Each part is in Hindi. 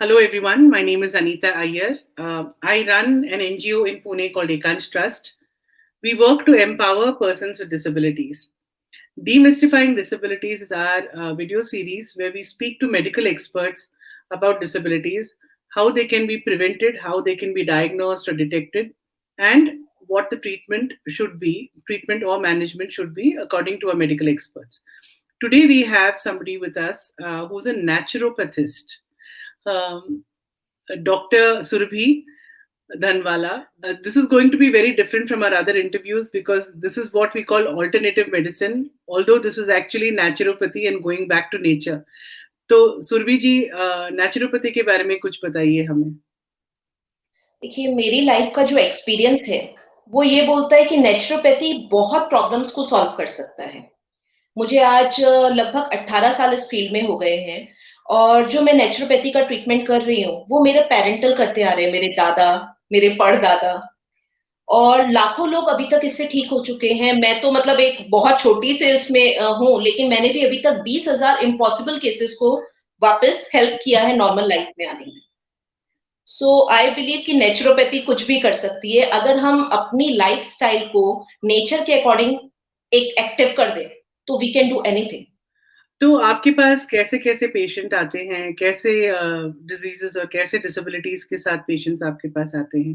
Hello, everyone. My name is Anita Iyer. I run an NGO in Pune called Ekans Trust. We work to empower persons with disabilities. Demystifying Disabilities is our video series where we speak to medical experts about disabilities, how they can be prevented, how they can be diagnosed or detected, and what the treatment or management should be according to our medical experts. Today, we have somebody with us who's a naturopathist. Um, Dr. Surabhi Dhanwala. This is going to be very different from our other interviews because this is what we call alternative medicine, although this is actually naturopathy and going back to nature. तो सुरभि जी नेचुरोपैथी के बारे में कुछ बताइए हमें। देखिए, मेरी लाइफ का जो एक्सपीरियंस है, वो ये बोलता है कि नेचुरोपैथी बहुत प्रॉब्लम्स को सॉल्व कर सकता है। मुझे आज लगभग 18 साल इस फील्ड में हो गए हैं और जो मैं नेचुरोपैथी का ट्रीटमेंट कर रही हूँ, वो मेरे पेरेंटल करते आ रहे हैं, मेरे दादा, मेरे परदादा और लाखों लोग अभी तक इससे ठीक हो चुके हैं। मैं तो मतलब एक बहुत छोटी से इसमें हूँ, लेकिन मैंने भी अभी तक 20,000 इम्पॉसिबल केसेस को वापस हेल्प किया है नॉर्मल लाइफ में आने में। सो आई बिलीव कि नेचुरोपैथी कुछ भी कर सकती है अगर हम अपनी लाइफस्टाइल को नेचर के अकॉर्डिंग एक एक्टिव कर दें तो वी कैन डू एनीथिंग। तो आपके पास कैसे कैसे पेशेंट आते हैं, कैसे डिजीजेस और कैसे डिसेबिलिटीज के साथ पेशेंट्स आपके पास आते हैं?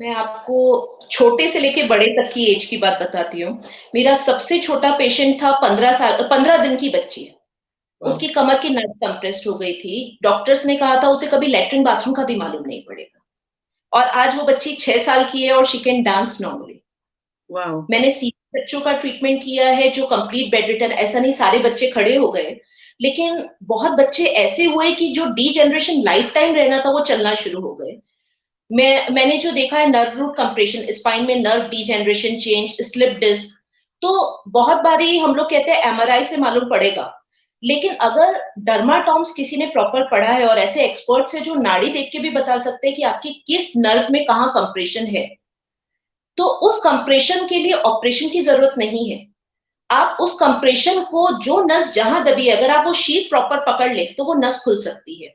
मैं आपको छोटे से लेके बड़े तक की एज की बात बताती हूँ। मेरा सबसे छोटा पेशेंट था 15 दिन की बच्ची। उसकी कमर की नस कंप्रेस्ड हो गई थी। डॉक्टर्स ने कहा था उसे कभी लैट्रिन बाथरूम का भी मालूम नहीं पड़ेगा और आज वो बच्ची 6 साल की है और शी कैन डांस नॉर्मली। मैंने सीनियर बच्चों का ट्रीटमेंट किया है जो कंप्लीट बेड रिटर्न, ऐसा नहीं सारे बच्चे खड़े हो गए, लेकिन बहुत बच्चे ऐसे हुए कि जो डी जनरेशन लाइफ टाइम रहना था वो चलना शुरू हो गए। मैंने जो देखा है नर्व रूट कंप्रेशन, स्पाइन में nerve degeneration change, slip disc, तो बहुत बारी हम लोग कहते हैं एमआरआई से मालूम पड़ेगा, लेकिन अगर डर्माटॉम्स किसी ने प्रॉपर पढ़ा है और ऐसे एक्सपर्ट्स है जो नाड़ी देख के भी बता सकते हैं कि आपकी किस नर्व में कहाँ कंप्रेशन है, तो उस कंप्रेशन के लिए ऑपरेशन की जरूरत नहीं है। आप उस कंप्रेशन को जो नस जहां दबी है, अगर आप वो शीट प्रॉपर पकड़ ले तो वो नस खुल सकती है।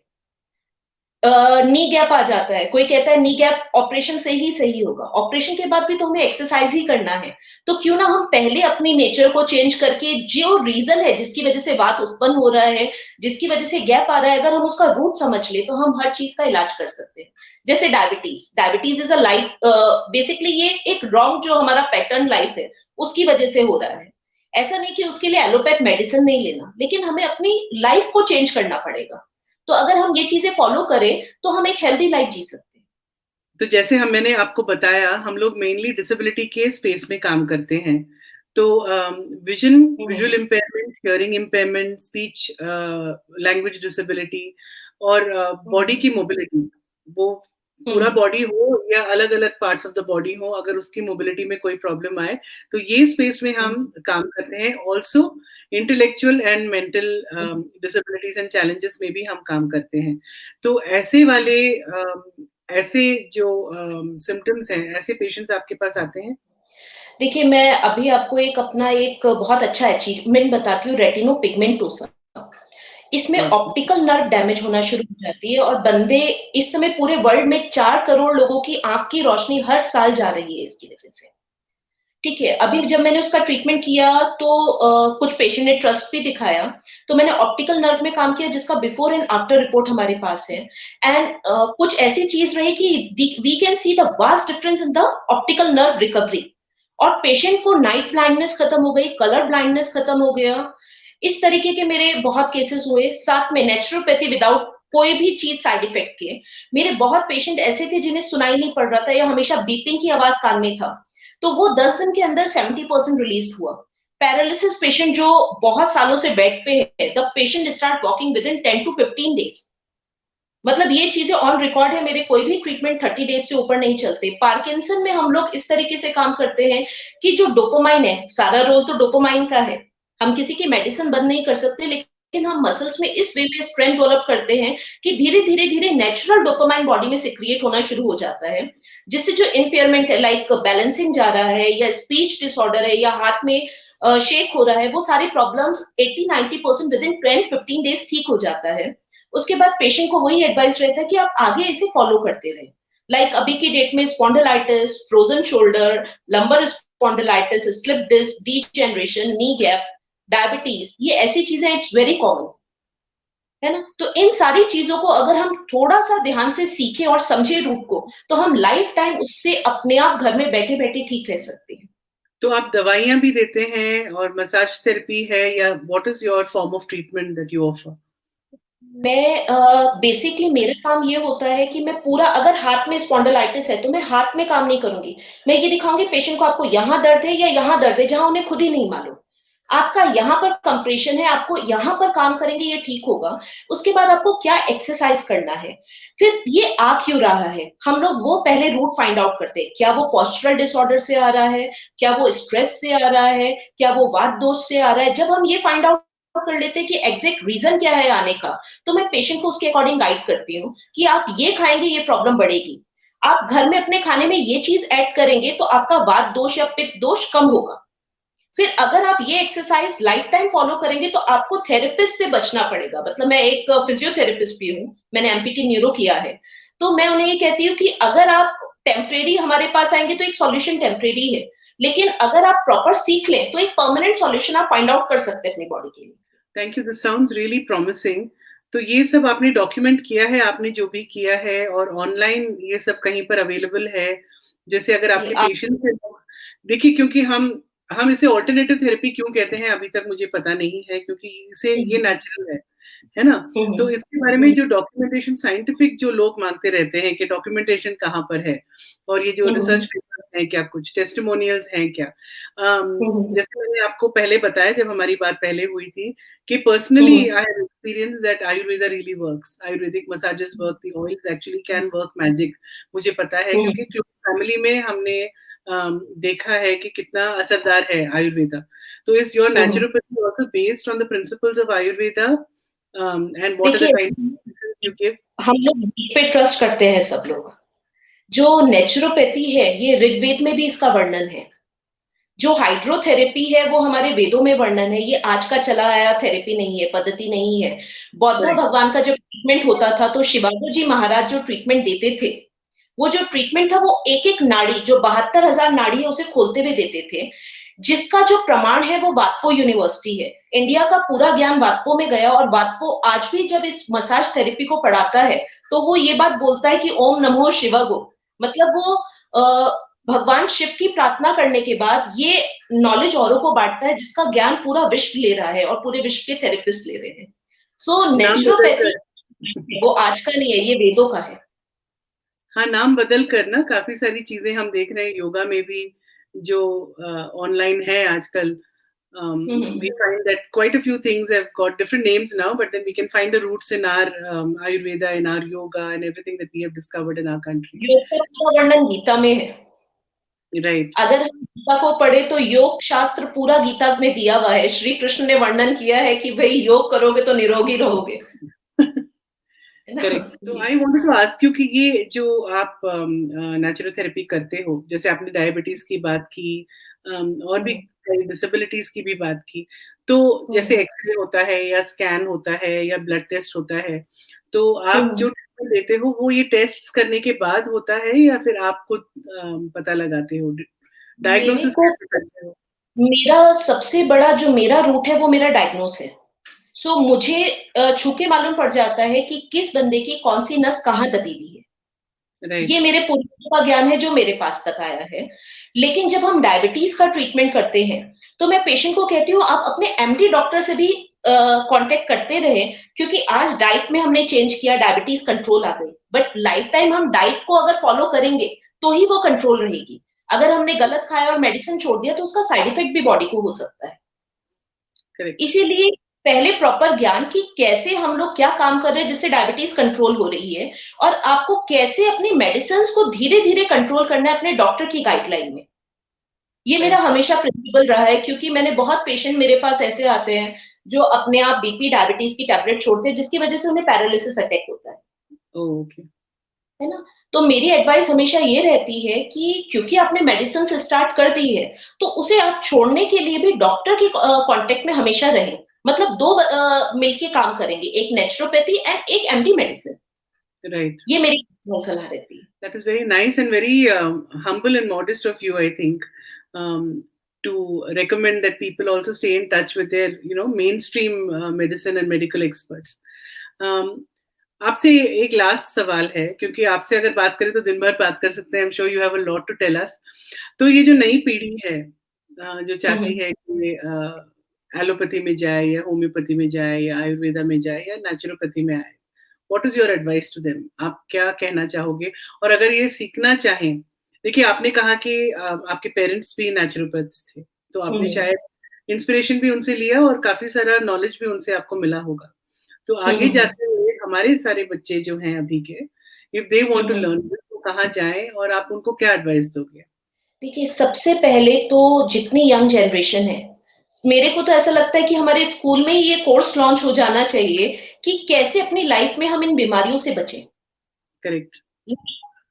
नी गैप आ जाता है, कोई कहता है नी गैप ऑपरेशन से ही सही होगा, ऑपरेशन के बाद भी तो हमें एक्सरसाइज ही करना है। तो क्यों ना हम पहले अपनी नेचर को चेंज करके जो रीजन है जिसकी वजह से बात उत्पन्न हो रहा है, जिसकी वजह से गैप आ रहा है, अगर हम उसका रूट समझ ले तो हम हर चीज का इलाज कर सकते हैं। जैसे diabetes, diabetes is a life, basically ये एक रॉन्ग जो हमारा पैटर्न लाइफ है उसकी वजह से हो रहा है। ऐसा नहीं कि उसके लिए एलोपैथ मेडिसिन नहीं लेना, लेकिन हमें अपनी लाइफ को चेंज करना पड़ेगा। तो अगर हम ये चीजें फॉलो करें तो हम एक हेल्दी लाइफ जी सकते हैं। तो जैसे मैंने आपको बताया, हम लोग मेनली डिसेबिलिटी के स्पेस में काम करते हैं। तो visual impairment, hearing impairment, speech language disability और बॉडी की मोबिलिटी, वो पूरा बॉडी हो या अलग अलग पार्ट्स ऑफ द बॉडी हो, अगर उसकी मोबिलिटी में कोई प्रॉब्लम आए तो ये स्पेस में हम काम करते हैं। Also intellectual and mental disabilities and challenges में भी हम काम करते हैं। तो ऐसे वाले ऐसे जो सिम्टम्स हैं, ऐसे पेशेंट्स आपके पास आते हैं? देखिए, मैं अभी आपको एक अपना एक बहुत अच्छा अचीवमेंट बताती हूँ, रेटिनोपिगमेंटोसा। इसमें ऑप्टिकल नर्व डैमेज होना शुरू हो जाती है और बंदे इस समय पूरे वर्ल्ड में 4 करोड़ लोगों की आंख की रोशनी हर साल जा रही है इसकी वजह से। ठीक है, अभी जब मैंने उसका ट्रीटमेंट किया तो कुछ पेशेंट ने ट्रस्ट भी दिखाया, तो मैंने ऑप्टिकल नर्व में काम किया जिसका बिफोर एंड आफ्टर रिपोर्ट हमारे पास है। एंड कुछ ऐसी चीज रही कि we can see the vast difference in the optical nerve recovery और पेशेंट को नाइट ब्लाइंडनेस खत्म हो गई, कलर ब्लाइंडनेस खत्म हो गया। इस तरीके के मेरे बहुत केसेस हुए। साथ में नेचुरोपैथी विदाउट कोई भी चीज साइड इफेक्ट के मेरे बहुत पेशेंट ऐसे थे जिन्हें सुनाई नहीं पड़ रहा था या हमेशा बीपिंग की आवाज कान में था, तो वो 10 दिन के अंदर 70% रिलीज हुआ। पैरालिसिस पेशेंट जो बहुत सालों से बेड पे है, the patient start walking with in 10 to 15 days. मतलब ये चीजें ऑन रिकॉर्ड है, मेरे कोई भी ट्रीटमेंट 30 डेज से ऊपर नहीं चलते। पार्किंसन में हम लोग इस तरीके से काम करते हैं कि जो डोपामाइन है, सारा रोल तो डोपामाइन का है, हम किसी की मेडिसिन बंद नहीं कर सकते, लेकिन हम मसल्स में इस वे में स्ट्रेंथ डेवलप करते हैं कि धीरे धीरे धीरे नेचुरल डोपामाइन बॉडी में सिक्रिएट होना शुरू हो जाता है, जिससे जो इम्पेयरमेंट है लाइक बैलेंसिंग जा रहा है या स्पीच डिसऑर्डर है या हाथ में शेक हो रहा है, वो सारी प्रॉब्लम्स 80-90% विद इन 10-15 डेज ठीक हो जाता है। उसके बाद पेशेंट को वही एडवाइस रहता है कि आप आगे इसे फॉलो करते रहें। लाइक अभी की डेट में spondylitis, frozen shoulder, lumbar spondylitis, slip disc, degeneration, knee gap, diabetes, ये ऐसी चीजें इट्स वेरी कॉमन, है ना? तो इन सारी चीजों को अगर हम थोड़ा सा ध्यान से सीखें और समझे रूट को, तो हम लाइफ टाइम उससे अपने आप घर में बैठे बैठे ठीक रह सकते हैं। तो आप दवाइयां भी देते हैं और मसाज थेरेपी है, या what is your form of treatment that you offer? मैं बेसिकली मेरा काम ये होता है कि मैं पूरा, अगर हाथ में स्पॉन्डिलाइटिस है तो मैं हाथ में काम नहीं करूंगी। मैं ये दिखाऊंगी पेशेंट को आपको यहाँ दर्द है या यहाँ दर्द है, जहां उन्हें खुद ही नहीं मालूम। आपका यहाँ पर कंप्रेशन है, आपको यहाँ पर काम करेंगे ये ठीक होगा। उसके बाद आपको क्या एक्सरसाइज करना है, फिर ये आ क्यों रहा है, हम लोग वो पहले रूट फाइंड आउट करते हैं। क्या वो पोस्चरल डिसऑर्डर से आ रहा है, क्या वो स्ट्रेस से आ रहा है, क्या वो वात दोष से आ रहा है। जब हम ये फाइंड आउट कर लेते हैं कि एग्जैक्ट रीजन क्या है आने का, तो मैं पेशेंट को उसके अकॉर्डिंग गाइड करती हूँ कि आप ये खाएंगे ये प्रॉब्लम बढ़ेगी, आप घर में अपने खाने में ये चीज ऐड करेंगे तो आपका वात दोष या पित्त दोष कम होगा। फिर अगर आप ये एक्सरसाइज लाइफ टाइम फॉलो करेंगे तो आपको थेरेपिस्ट से बचना पड़ेगा। मतलब मैं एक फिजियोथेरेपिस्ट भी हूँ, मैंने एमपीटी न्यूरो किया है, तो मैं उन्हें ये कहती हूँ कि अगर आप टेम्परेरी हमारे पास आएंगे तो एक सॉल्यूशन टेम्परेरी है, लेकिन अगर आप प्रॉपर सीख लें तो एक परमानेंट सॉल्यूशन आप फाइंड आउट कर सकते हैं अपनी बॉडी के लिए। Thank you, this sounds really promising. तो ये सब आपने डॉक्यूमेंट किया है, आपने जो भी किया है, और ऑनलाइन ये सब कहीं पर अवेलेबल है? जैसे अगर आपके पेशेंट है, देखिए, क्योंकि हम इसे ऑल्टरनेटिव थेरेपी क्यों कहते हैं अभी तक मुझे पता नहीं है, क्योंकि इसे ये नेचुरल है ना? तो इसके बारे में जो डॉक्यूमेंटेशन, साइंटिफिक जो लोग मांगते रहते हैं कि डॉक्यूमेंटेशन कहाँ पर है, और ये जो रिसर्च पेपर है, क्या कुछ टेस्टिमोनियल्स हैं क्या? जैसे मैंने आपको पहले बताया जब हमारी बात पहले हुई थी कि personally I have experience that Ayurveda really works, Ayurvedic massages work, the oils actually can work magic. मुझे पता है क्योंकि फैमिली में हमने देखा है कि कितना असरदार है आयुर्वेदा। तो is your naturopathy also based on the principles of Ayurveda, and what are the kind of medicines you give? हम लोग वीद पे ट्रस्ट करते हैं सब लोग। जो नेचुरोपैथी है ये ऋग्वेद में भी इसका वर्णन है। जो हाइड्रोथेरेपी है वो हमारे वेदों में वर्णन है। ये आज का चला आया थेरेपी नहीं है, पद्धति नहीं है। बौद्ध भगवान का जब ट्रीटमेंट होता था तो शिवाजी जी महाराज जो ट्रीटमेंट देते थे, वो जो ट्रीटमेंट था वो एक एक नाड़ी, जो 72,000 नाड़ी है, उसे खोलते हुए देते थे, जिसका जो प्रमाण है वो वातपो यूनिवर्सिटी है। इंडिया का पूरा ज्ञान वातपो में गया, और वातपो आज भी जब इस मसाज थेरेपी को पढ़ाता है तो वो ये बात बोलता है कि ओम नमो शिवागो। मतलब वो भगवान शिव की प्रार्थना करने के बाद ये नॉलेज औरों को बांटता है, जिसका ज्ञान पूरा विश्व ले रहा है और पूरे विश्व के थेरेपिस्ट ले रहे हैं। सो नेचुरोपैथी वो आज का नहीं है, ये वेदों का है। हाँ, नाम बदल कर ना काफी सारी चीजें हम देख रहे हैं योगा में भी, जो ऑनलाइन है आजकल। We find that quite a few things have got different names now, but then we can find the roots in our Ayurveda, in our yoga, and everything that we have discovered in our country. योग का पूरा वर्णन गीता में है। Right. अगर हम गीता को पढ़े तो योग शास्त्र पूरा गीता में दिया हुआ है। श्री कृष्ण ने वर्णन किया है कि भाई योग करोगे तो निरोगी रहोगे। करेक्ट। तो I wanted to ask you कि ये जो आप नेचुरोथेरेपी करते हो, जैसे आपने डायबिटीज की बात की, और भी डिसेबिलिटीज की भी बात की, तो जैसे एक्सरे होता है या स्कैन होता है या ब्लड टेस्ट होता है, तो आप जो ट्रीटमेंट देते हो वो ये टेस्ट करने के बाद होता है या फिर आप खुद पता लगाते हो, डायग्नोसिस कैसे करते हो? मेरा सबसे बड़ा जो मेरा रूट है वो मेरा डायग्नोस है। सो मुझे छू के मालूम पड़ जाता है कि किस बंदे की कौन सी नस कहाँ दबी हुई है। ये मेरे पूर्वजों का ज्ञान है जो मेरे पास तक आया है। लेकिन जब हम डायबिटीज का ट्रीटमेंट करते हैं तो मैं पेशेंट को कहती हूँ आप अपने एमडी डॉक्टर से भी कांटेक्ट करते रहे, क्योंकि आज डाइट में हमने चेंज किया, डायबिटीज कंट्रोल आ गई, बट लाइफ टाइम हम डाइट को अगर फॉलो करेंगे तो ही वो कंट्रोल रहेगी। अगर हमने गलत खाया और मेडिसिन छोड़ दिया तो उसका साइड इफेक्ट भी बॉडी को हो सकता है। इसीलिए पहले प्रॉपर ज्ञान कि कैसे हम लोग क्या काम कर रहे हैं जिससे डायबिटीज कंट्रोल हो रही है, और आपको कैसे अपनी मेडिसिन को धीरे धीरे कंट्रोल करना है अपने डॉक्टर की गाइडलाइन में। ये मेरा हमेशा प्रिंसिपल रहा है, क्योंकि मैंने बहुत पेशेंट मेरे पास ऐसे आते हैं जो अपने आप बीपी डायबिटीज की टैबलेट छोड़ते हैं, जिसकी वजह से उन्हें पैरालिसिस अटैक होता है। ओके। है ना? तो मेरी एडवाइस हमेशा ये रहती है कि क्योंकि आपने मेडिसिन स्टार्ट कर दी है तो उसे आप छोड़ने के लिए भी डॉक्टर के कांटेक्ट में हमेशा रहें। मतलब 2 मिलके काम करेंगे, एक नेचुरोपैथी एंड एक एमडी मेडिसिन। Right. ये मेरी सलाह रहती है। That is very nice and very humble and modest of you, I think, to recommend that people also stay in touch with their, mainstream medicine and medical experts. आपसे एक लास्ट सवाल है, क्योंकि आपसे अगर बात करें तो दिन भर बात कर सकते हैं। I am sure you have a lot to tell us. तो ये जो नई पीढ़ी है, जो चाहती है कि एलोपैथी में जाए या होम्योपैथी में जाए या आयुर्वेदा में जाए या नेचुरोपैथी में आए, what is your advice to them? आप क्या कहना चाहोगे? और अगर ये सीखना चाहें, देखिए आपने कहा कि आपके पेरेंट्स भी नेचुरोपैथ्स थे, तो आपने शायद इंस्पिरेशन भी उनसे लिया और काफी सारा नॉलेज भी उनसे आपको मिला होगा। तो आगे जाते हुए हमारे सारे बच्चे जो हैं अभी के, if they want to learn, तो कहाँ जाएं और आप उनको क्या एडवाइस दोगे? देखिए, सबसे पहले तो जितनी यंग जनरेशन है, मेरे को तो ऐसा लगता है कि हमारे स्कूल में ही ये कोर्स लॉन्च हो जाना चाहिए कि कैसे अपनी लाइफ में हम इन बीमारियों से बचें। करेक्ट।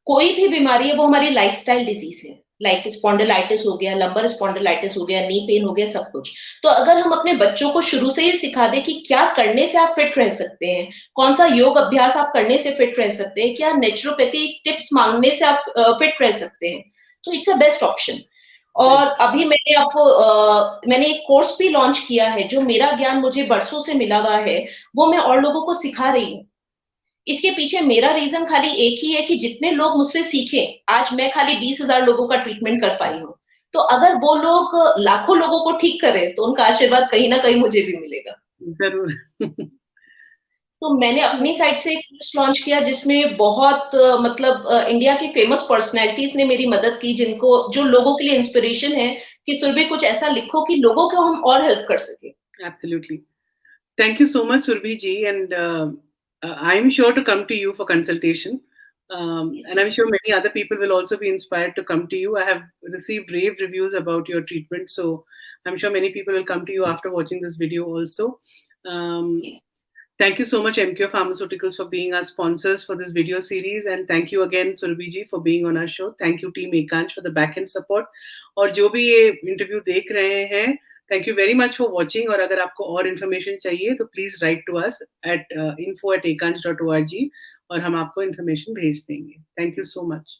कोई भी बीमारी है वो हमारी लाइफस्टाइल डिजीज है, लाइक स्पॉन्डिलाइटिस हो गया, लंबर स्पॉन्डिलाइटिस हो गया, नी पेन हो गया, सब कुछ। तो अगर हम अपने बच्चों को शुरू से ही सिखा दें कि क्या करने से आप फिट रह सकते हैं, कौन सा योग अभ्यास आप करने से फिट रह सकते हैं, क्या नेचुरोपैथी टिप्स मांगने से आप फिट रह सकते हैं, तो इट्स अ बेस्ट ऑप्शन। और अभी मैंने एक कोर्स भी लॉन्च किया है, जो मेरा ज्ञान मुझे बरसों से मिला हुआ है, वो मैं और लोगों को सिखा रही हूँ। इसके पीछे मेरा रीज़न खाली एक ही है कि जितने लोग मुझसे सीखें, आज मैं खाली 20,000 लोगों का ट्रीटमेंट कर पाई हूँ। तो अगर वो लोग लाखों लोगों को ठीक करें, तो उनका आशीर्वाद कहीं न कहीं मुझे भी मिलेगा। जरूर। तो मैंने अपनी साइड से एक कोर्स लॉन्च किया जिसमें बहुत इंडिया की फेमस पर्सनैलिटीज़ ने मेरी मदद की, जो लोगों के लिए इंस्पिरेशन है कि सुरभि कुछ ऐसा लिखो कि लोगों को हम और हेल्प कर सकें। Absolutely. Thank you so much, Surbhi ji, and I'm sure to come to you for consultation. And I'm sure many other people will also be inspired to come to you. I have received rave reviews about your treatment, so I'm sure many people will come to you after watching this video also. Um, Thank you so much, MQ Pharmaceuticals, for being our sponsors for this video series. And thank you again, Surbhi ji, for being on our show. Thank you, Team Ekansh, for the back-end support. और जो भी ये इंटरव्यू देख रहे हैं, thank you very much for watching. और अगर आपको और इन्फॉर्मेशन चाहिए तो please write to us at info@ekansh.org और हम आपको इन्फॉर्मेशन भेज देंगे। Thank you so much.